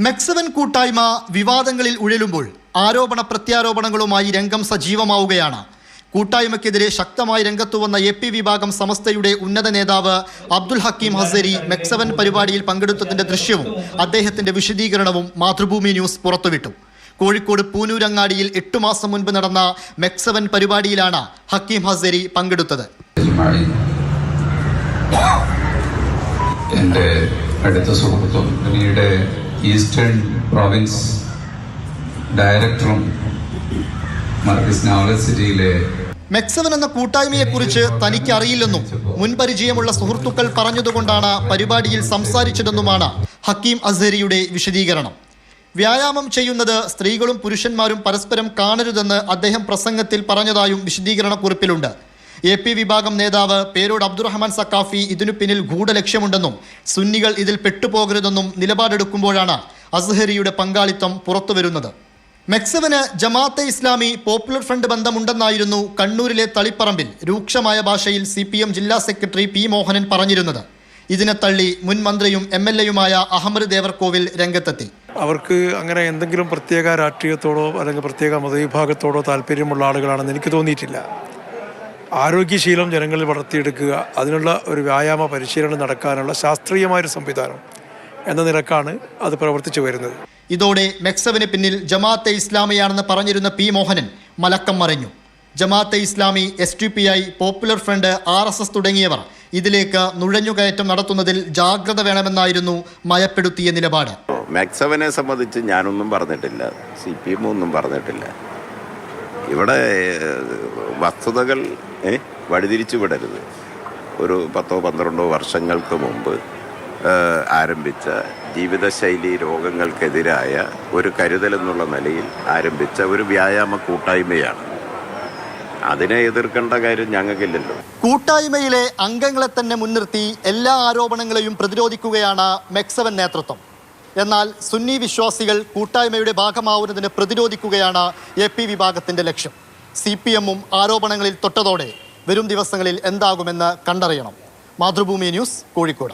മെക്സവൻ കൂട്ടായ്മ വിവാദങ്ങളിൽ ഉഴലുമ്പോൾ ആരോപണ പ്രത്യാരോപണങ്ങളുമായി രംഗം സജീവമാവുകയാണ്. കൂട്ടായ്മയ്ക്കെതിരെ ശക്തമായി രംഗത്തുവന്ന AP വിഭാഗം സമസ്തയുടെ ഉന്നത നേതാവ് അബ്ദുൽ ഹക്കീം ഹസരി മെക്സവൻ പരിപാടിയിൽ പങ്കെടുത്തതിന്റെ ദൃശ്യവും അദ്ദേഹത്തിന്റെ വിശദീകരണവും മാതൃഭൂമി ന്യൂസ് പുറത്തുവിട്ടു. കോഴിക്കോട് പൂനൂരങ്ങാടിയിൽ 8 മാസം മുൻപ് നടന്ന മെക്സവൻ പരിപാടിയിലാണ് ഹക്കീം ഹസരി പങ്കെടുത്തത്. എൻ്റെ അടുത്ത സുഹൃത്തും പിന്നീട് ഈസ്റ്റേൺ പ്രോവിൻസ് ഡയറക്ടറും മർക്കസ് യൂണിവേഴ്സിറ്റിയിലെ മെക്സവൻ എന്ന കൂട്ടായ്മയെക്കുറിച്ച് തനിക്ക് അറിയില്ലെന്നും മുൻപരിചയമുള്ള സുഹൃത്തുക്കൾ പറഞ്ഞതുകൊണ്ടാണ് പരിപാടിയിൽ സംസാരിച്ചതെന്നുമാണ് ഹക്കീം അസ്ഹരിയുടെ വിശദീകരണം. വ്യായാമം ചെയ്യുന്നത് സ്ത്രീകളും പുരുഷന്മാരും പരസ്പരം കാണരുതെന്ന് അദ്ദേഹം പ്രസംഗത്തിൽ പറഞ്ഞതായും വിശദീകരണക്കുറിപ്പിലുണ്ട്. AP വിഭാഗം നേതാവ് പേരോട് അബ്ദുറഹ്മാൻ സക്കാഫി ഇതിനു പിന്നിൽ ഗൂഢലക്ഷ്യമുണ്ടെന്നും സുന്നികൾ ഇതിൽ പെട്ടുപോകരുതെന്നും നിലപാടെടുക്കുമ്പോഴാണ് അസ്ഹരിയുടെ പങ്കാളിത്തം പുറത്തുവരുന്നത്. മെക്സവന് ജമാഅത്തെ ഇസ്ലാമി പോപ്പുലർ ഫ്രണ്ട് ബന്ധമുണ്ടെന്നായിരുന്നു കണ്ണൂരിലെ തളിപ്പറമ്പിൽ രൂക്ഷമായ ഭാഷയിൽ CPM ജില്ലാ സെക്രട്ടറി P മോഹനൻ പറഞ്ഞിരുന്നത്. ഇതിനെ തള്ളി മുൻ മന്ത്രിയും MLA-യുമായ അഹമ്മദ് ദേവർകോവിൽ രംഗത്തെത്തി. അവർക്ക് അങ്ങനെ എന്തെങ്കിലും പ്രത്യേക രാഷ്ട്രീയത്തോടോ അല്ലെങ്കിൽ പ്രത്യേക മതവിഭാഗത്തോടോ താല്പര്യമുള്ള ആളുകളാണെന്ന് എനിക്ക് തോന്നിയിട്ടില്ല. ആരോഗ്യശീലം ജനങ്ങളിൽ വളർത്തിയെടുക്കുക, അതിനുള്ള ഒരു വ്യായാമ പരിശീലനം നടക്കാനുള്ള ശാസ്ത്രീയമായൊരു സംവിധാനം എന്ന നിലക്കാണ് അത് പ്രവർത്തിച്ചു വരുന്നത്. ഇതോടെ മെക്സവന് പിന്നിൽ ജമാഅത്തെ ഇസ്ലാമിയാണെന്ന് പറഞ്ഞിരുന്ന P മോഹനൻ മലക്കം മറിഞ്ഞു. Jamaate Islami, SDPI, popular front, RSS തുടങ്ങിയവർ ഇതിലേക്ക് നുഴഞ്ഞുകയറ്റം നടത്തുന്നതിൽ ജാഗ്രത വേണമെന്നായിരുന്നു മയപ്പെടുത്തിയ നിലപാട്. മെക്സവനെ സംബന്ധിച്ച് ഞാനൊന്നും പറഞ്ഞിട്ടില്ല, CPM ഒന്നും പറഞ്ഞിട്ടില്ല. ഇവിടെ വസ്തുതകൾ വഴിതിരിച്ചു വിടരുത്. ഒരു 10-12 വർഷങ്ങൾക്ക് മുമ്പ് ആരംഭിച്ച ജീവിതശൈലി രോഗങ്ങൾക്കെതിരായ ഒരു കരുതൽ എന്നുള്ള നിലയിൽ ആരംഭിച്ച ഒരു വ്യായാമ കൂട്ടായ്മയാണ്. അതിനെ എതിർക്കേണ്ട കാര്യം ഞങ്ങൾക്കില്ലല്ലോ. കൂട്ടായ്മയിലെ അംഗങ്ങളെ തന്നെ മുൻനിർത്തി എല്ലാ ആരോപണങ്ങളെയും പ്രതിരോധിക്കുകയാണ് മെക്സവൻ നേതൃത്വം. എന്നാൽ സുന്നി വിശ്വാസികൾ കൂട്ടായ്മയുടെ ഭാഗമാവുന്നതിന് പ്രതിരോധിക്കുകയാണ് AP വിഭാഗത്തിന്റെ ലക്ഷ്യം. CPM-ഉം ആരോപണങ്ങളിൽ തൊട്ടതോടെ വരും ദിവസങ്ങളിൽ എന്താകുമെന്ന് കണ്ടറിയണം. മാതൃഭൂമി ന്യൂസ്, കോഴിക്കോട്.